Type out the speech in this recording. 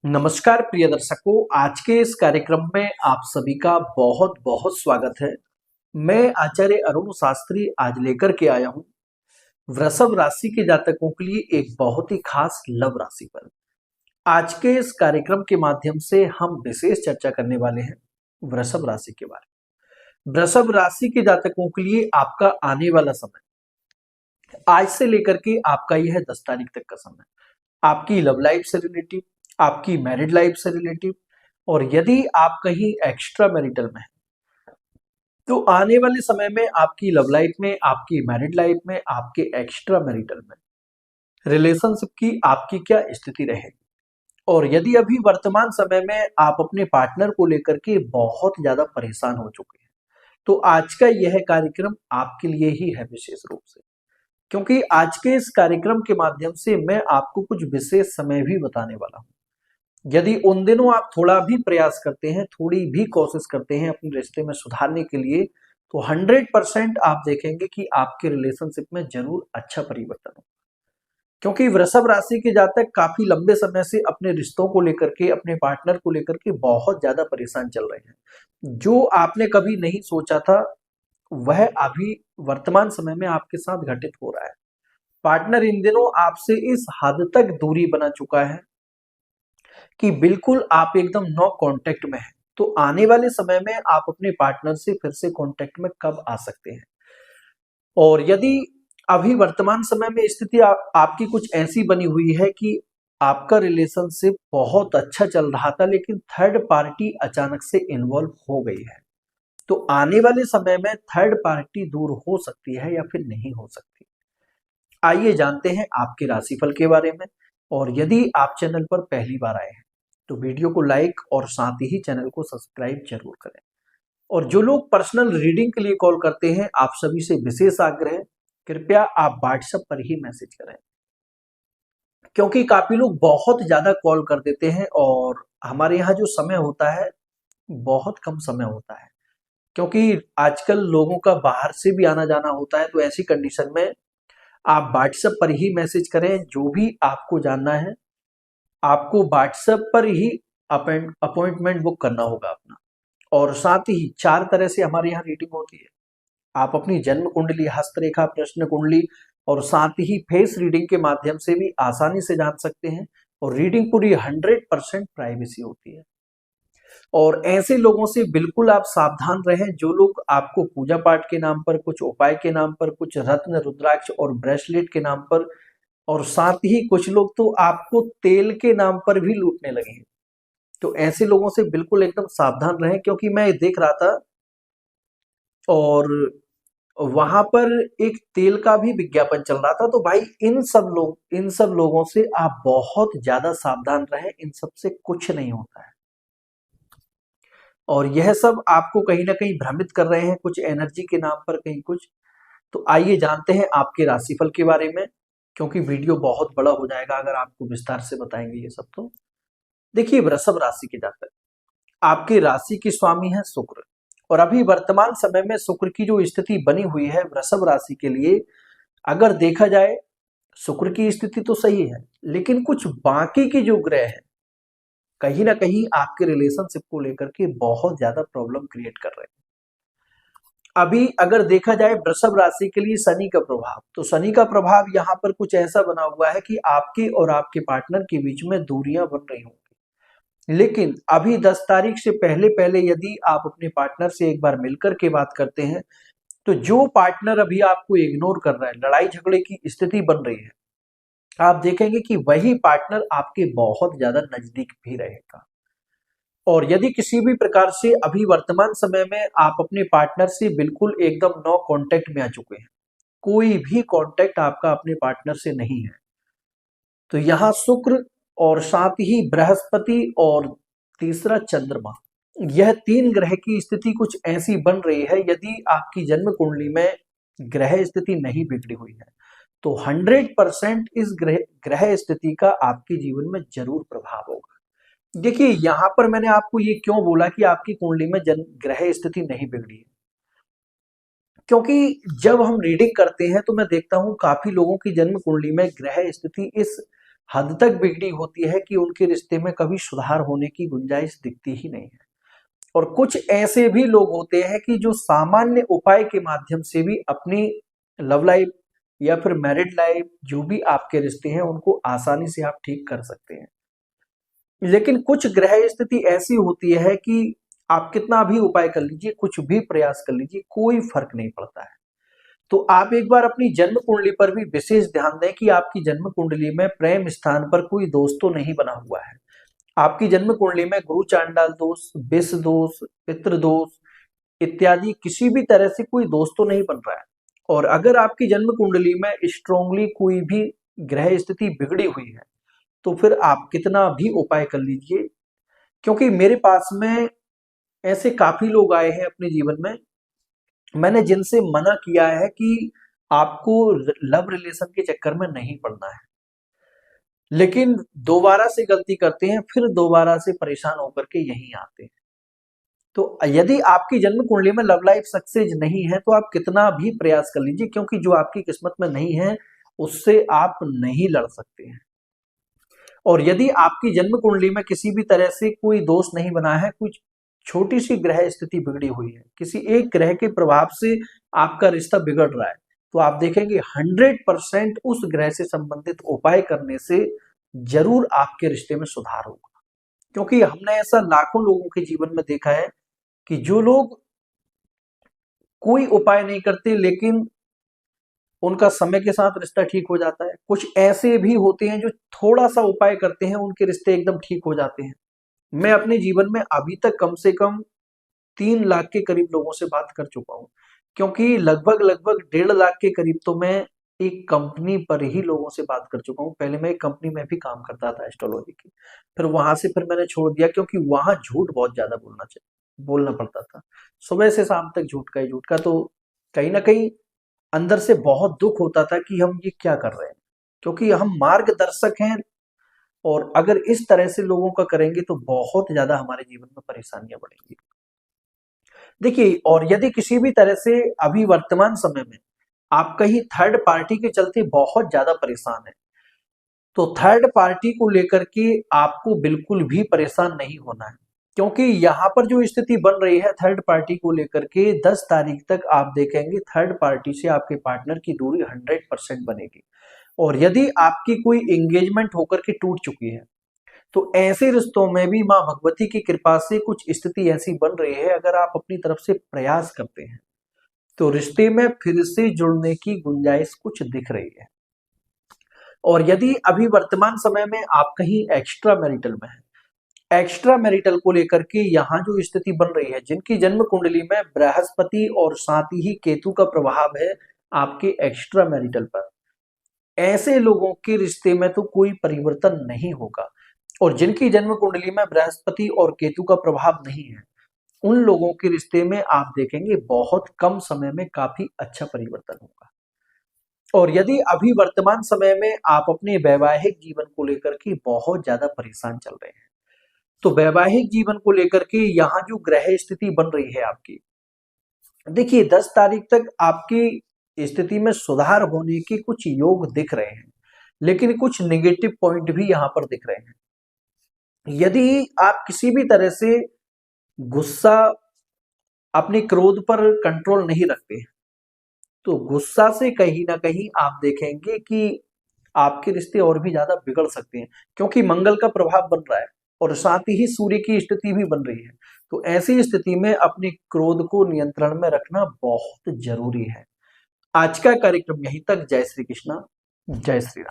नमस्कार प्रिय दर्शकों, आज के इस कार्यक्रम में आप सभी का बहुत बहुत स्वागत है। मैं आचार्य अरुण शास्त्री आज लेकर के आया हूं वृषभ राशि के जातकों के लिए एक बहुत ही खास लव राशि पर। आज के इस कार्यक्रम के माध्यम से हम विशेष चर्चा करने वाले हैं वृषभ राशि के बारे में। वृषभ राशि के जातकों के लिए आपका आने वाला समय आज से लेकर के आपका यह 10 तारीख तक का समय आपकी लव लाइफ से रिलेटिव, आपकी मैरिड लाइफ से रिलेटिव, और यदि आप कहीं एक्स्ट्रा मैरिटल में हैं तो आने वाले समय में आपकी लव लाइफ में, आपकी मैरिड लाइफ में, आपके एक्स्ट्रा मैरिटल में रिलेशनशिप की आपकी क्या स्थिति रहेगी। और यदि अभी वर्तमान समय में आप अपने पार्टनर को लेकर के बहुत ज्यादा परेशान हो चुके हैं तो आज का यह कार्यक्रम आपके लिए ही है विशेष रूप से, क्योंकि आज के इस कार्यक्रम के माध्यम से मैं आपको कुछ विशेष समय भी बताने वाला हूं। यदि उन दिनों आप थोड़ा भी प्रयास करते हैं, थोड़ी भी कोशिश करते हैं अपने रिश्ते में सुधारने के लिए, तो 100% आप देखेंगे कि आपके रिलेशनशिप में जरूर अच्छा परिवर्तन हो। क्योंकि वृषभ राशि के जातक काफी लंबे समय से अपने रिश्तों को लेकर के, अपने पार्टनर को लेकर के बहुत ज्यादा परेशान चल रहे हैं। जो आपने कभी नहीं सोचा था वह अभी वर्तमान समय में आपके साथ घटित हो रहा है। पार्टनर इन दिनों आपसे इस हद तक दूरी बना चुका है कि बिल्कुल आप एकदम नो कांटेक्ट में हैं। तो आने वाले समय में आप अपने पार्टनर से फिर से कांटेक्ट में कब आ सकते हैं। और यदि अभी वर्तमान समय में स्थिति आपकी कुछ ऐसी बनी हुई है कि आपका रिलेशनशिप बहुत अच्छा चल रहा था लेकिन थर्ड पार्टी अचानक से इन्वॉल्व हो गई है, तो आने वाले समय में थर्ड पार्टी दूर हो सकती है या फिर नहीं हो सकती। आइए जानते हैं आपके राशिफल के बारे में। और यदि आप चैनल पर पहली बार आए हैं तो वीडियो को लाइक और साथ ही चैनल को सब्सक्राइब जरूर करें। और जो लोग पर्सनल रीडिंग के लिए कॉल करते हैं, आप सभी से विशेष आग्रह है, कृपया आप व्हाट्सएप पर ही मैसेज करें, क्योंकि काफी लोग बहुत ज्यादा कॉल कर देते हैं और हमारे यहाँ जो समय होता है बहुत कम समय होता है, क्योंकि आजकल लोगों का बाहर से भी आना जाना होता है। तो ऐसी कंडीशन में आप व्हाट्सएप पर ही मैसेज करें। जो भी आपको जानना है आपको व्हाट्सएप पर ही अपॉइंटमेंट बुक करना होगा अपना। और साथ ही 4 तरह से हमारे यहाँ रीडिंग होती है। आप अपनी जन्म कुंडली, हस्तरेखा, प्रश्न कुंडली और साथ ही फेस रीडिंग के माध्यम से भी आसानी से जान सकते हैं। और रीडिंग पूरी 100% प्राइवेसी होती है। और ऐसे लोगों से बिल्कुल आप सावधान रहें जो लोग आपको पूजा पाठ के नाम पर, कुछ उपाय के नाम पर, कुछ रत्न, रुद्राक्ष और ब्रेसलेट के नाम पर, और साथ ही कुछ लोग तो आपको तेल के नाम पर भी लूटने लगे हैं। तो ऐसे लोगों से बिल्कुल एकदम सावधान रहें, क्योंकि मैं देख रहा था और वहां पर एक तेल का भी विज्ञापन चल रहा था। तो भाई इन सब लोगों से आप बहुत ज्यादा सावधान रहें। इन सब से कुछ नहीं होता है और यह सब आपको कहीं ना कहीं भ्रमित कर रहे हैं कुछ एनर्जी के नाम पर, कहीं कुछ। तो आइए जानते हैं आपके राशिफल के बारे में, क्योंकि वीडियो बहुत बड़ा हो जाएगा अगर आपको विस्तार से बताएंगे ये सब। तो देखिए, वृषभ राशि के जातक, आपके राशि के स्वामी है शुक्र। और अभी वर्तमान समय में शुक्र की जो स्थिति बनी हुई है वृषभ राशि के लिए, अगर देखा जाए शुक्र की स्थिति तो सही है, लेकिन कुछ बाकी के जो ग्रह हैं कहीं ना कहीं आपके रिलेशनशिप को लेकर के बहुत ज्यादा प्रॉब्लम क्रिएट कर रहे हैं। अभी अगर देखा जाए वृषभ राशि के लिए शनि का प्रभाव, तो शनि का प्रभाव यहाँ पर कुछ ऐसा बना हुआ है कि आपके और आपके पार्टनर के बीच में दूरियां बन रही होंगी। लेकिन अभी 10 तारीख से पहले पहले यदि आप अपने पार्टनर से एक बार मिलकर के बात करते हैं तो जो पार्टनर अभी आपको इग्नोर कर रहा है, लड़ाई झगड़े की स्थिति बन रही है, आप देखेंगे कि वही पार्टनर आपके बहुत ज्यादा नजदीक भी रहेगा। और यदि किसी भी प्रकार से अभी वर्तमान समय में आप अपने पार्टनर से बिल्कुल एकदम नो कांटेक्ट में आ चुके हैं, कोई भी कांटेक्ट आपका अपने पार्टनर से नहीं है, तो यहाँ शुक्र और साथ ही बृहस्पति और तीसरा चंद्रमा, यह 3 ग्रह की स्थिति कुछ ऐसी बन रही है। यदि आपकी जन्म कुंडली में ग्रह स्थिति नहीं बिगड़ी हुई है तो 100% इस ग्रह स्थिति का आपके जीवन में जरूर प्रभाव होगा। देखिए, यहां पर मैंने आपको ये क्यों बोला कि आपकी कुंडली में ग्रह स्थिति नहीं बिगड़ी है, क्योंकि जब हम रीडिंग करते हैं तो मैं देखता हूं काफी लोगों की जन्म कुंडली में ग्रह स्थिति इस हद तक बिगड़ी होती है कि उनके रिश्ते में कभी सुधार होने की गुंजाइश दिखती ही नहीं है। और कुछ ऐसे भी लोग होते हैं कि जो सामान्य उपाय के माध्यम से भी अपनी लव लाइफ या फिर मैरिड लाइफ, जो भी आपके रिश्ते हैं, उनको आसानी से आप ठीक कर सकते हैं। लेकिन कुछ ग्रह स्थिति ऐसी होती है कि आप कितना भी उपाय कर लीजिए, कुछ भी प्रयास कर लीजिए, कोई फर्क नहीं पड़ता है। तो आप एक बार अपनी जन्म कुंडली पर भी विशेष ध्यान दें कि आपकी जन्म कुंडली में प्रेम स्थान पर कोई दोष तो नहीं बना हुआ है। आपकी जन्म कुंडली में गुरु चांडाल दोष, विष दोष, पितृ दोष इत्यादि किसी भी तरह से कोई दोष तो नहीं बन रहा है। और अगर आपकी जन्म कुंडली में स्ट्रांगली कोई भी ग्रह स्थिति बिगड़ी हुई है, तो फिर आप कितना भी उपाय कर लीजिए, क्योंकि मेरे पास में ऐसे काफी लोग आए हैं अपने जीवन में, मैंने जिनसे मना किया है कि आपको लव रिलेशन के चक्कर में नहीं पड़ना है, लेकिन दोबारा से गलती करते हैं, फिर दोबारा से परेशान होकर के यहीं आते हैं। तो यदि आपकी जन्म कुंडली में लव लाइफ सक्सेस नहीं है, तो आप कितना भी प्रयास कर लीजिए, क्योंकि जो आपकी किस्मत में नहीं है उससे आप नहीं लड़ सकते हैं। और यदि आपकी जन्म कुंडली में किसी भी तरह से कोई दोष नहीं बना है, कुछ छोटी सी ग्रह स्थिति बिगड़ी हुई है, किसी एक ग्रह के प्रभाव से आपका रिश्ता बिगड़ रहा है, तो आप देखेंगे 100% उस ग्रह से संबंधित उपाय करने से जरूर आपके रिश्ते में सुधार होगा। क्योंकि हमने ऐसा लाखों लोगों के जीवन में देखा है कि जो लोग कोई उपाय नहीं करते, लेकिन उनका समय के साथ रिश्ता ठीक हो जाता है। कुछ ऐसे भी होते हैं जो थोड़ा सा उपाय करते हैं, उनके रिश्ते एकदम ठीक हो जाते हैं। मैं अपने जीवन में अभी तक कम से कम 3 लाख के करीब लोगों से बात कर चुका हूँ, क्योंकि लगभग लगभग 1.5 लाख के करीब तो मैं एक कंपनी पर ही लोगों से बात कर चुका हूँ। पहले मैं एक कंपनी में भी काम करता था एस्ट्रोलॉजी की, फिर वहां से फिर मैंने छोड़ दिया, क्योंकि वहां झूठ बहुत ज्यादा बोलना पड़ता था। सुबह से शाम तक झूठ का ही झूठ का, तो कहीं ना कहीं अंदर से बहुत दुख होता था कि हम ये क्या कर रहे हैं, क्योंकि हम मार्गदर्शक हैं, और अगर इस तरह से लोगों का करेंगे तो बहुत ज्यादा हमारे जीवन में परेशानियां बढ़ेंगी। देखिए, और यदि किसी भी तरह से अभी वर्तमान समय में आप कहीं थर्ड पार्टी के चलते बहुत ज्यादा परेशान है, तो थर्ड पार्टी को लेकर के आपको बिल्कुल भी परेशान नहीं होना है, क्योंकि यहाँ पर जो स्थिति बन रही है थर्ड पार्टी को लेकर के, 10 तारीख तक आप देखेंगे थर्ड पार्टी से आपके पार्टनर की दूरी 100% बनेगी। और यदि आपकी कोई एंगेजमेंट होकर के टूट चुकी है, तो ऐसे रिश्तों में भी माँ भगवती की कृपा से कुछ स्थिति ऐसी बन रही है, अगर आप अपनी तरफ से प्रयास करते हैं तो रिश्ते में फिर से जुड़ने की गुंजाइश कुछ दिख रही है। और यदि अभी वर्तमान समय में आप कहीं एक्स्ट्रा मैरिटल में है, एक्स्ट्रा मैरिटल को लेकर के यहाँ जो स्थिति बन रही है, जिनकी जन्म कुंडली में बृहस्पति और साथ ही केतु का प्रभाव है आपके एक्स्ट्रा मैरिटल पर, ऐसे लोगों के रिश्ते में तो कोई परिवर्तन नहीं होगा। और जिनकी जन्म कुंडली में बृहस्पति और केतु का प्रभाव नहीं है, उन लोगों के रिश्ते में आप देखेंगे बहुत कम समय में काफी अच्छा परिवर्तन होगा। और यदि अभी वर्तमान समय में आप अपने वैवाहिक जीवन को लेकर के बहुत ज्यादा परेशान चल रहे हैं, तो वैवाहिक जीवन को लेकर के यहाँ जो ग्रह स्थिति बन रही है आपकी, देखिए 10 तारीख तक आपकी स्थिति में सुधार होने के कुछ योग दिख रहे हैं, लेकिन कुछ नेगेटिव पॉइंट भी यहाँ पर दिख रहे हैं। यदि आप किसी भी तरह से गुस्सा, अपने क्रोध पर कंट्रोल नहीं रखते, तो गुस्सा से कहीं ना कहीं आप देखेंगे कि आपके रिश्ते और भी ज्यादा बिगड़ सकते हैं, क्योंकि मंगल का प्रभाव बन रहा है और साथ ही सूर्य की स्थिति भी बन रही है। तो ऐसी स्थिति में अपने क्रोध को नियंत्रण में रखना बहुत जरूरी है। आज का कार्यक्रम यहीं तक। जय श्री कृष्णा, जय श्री राम।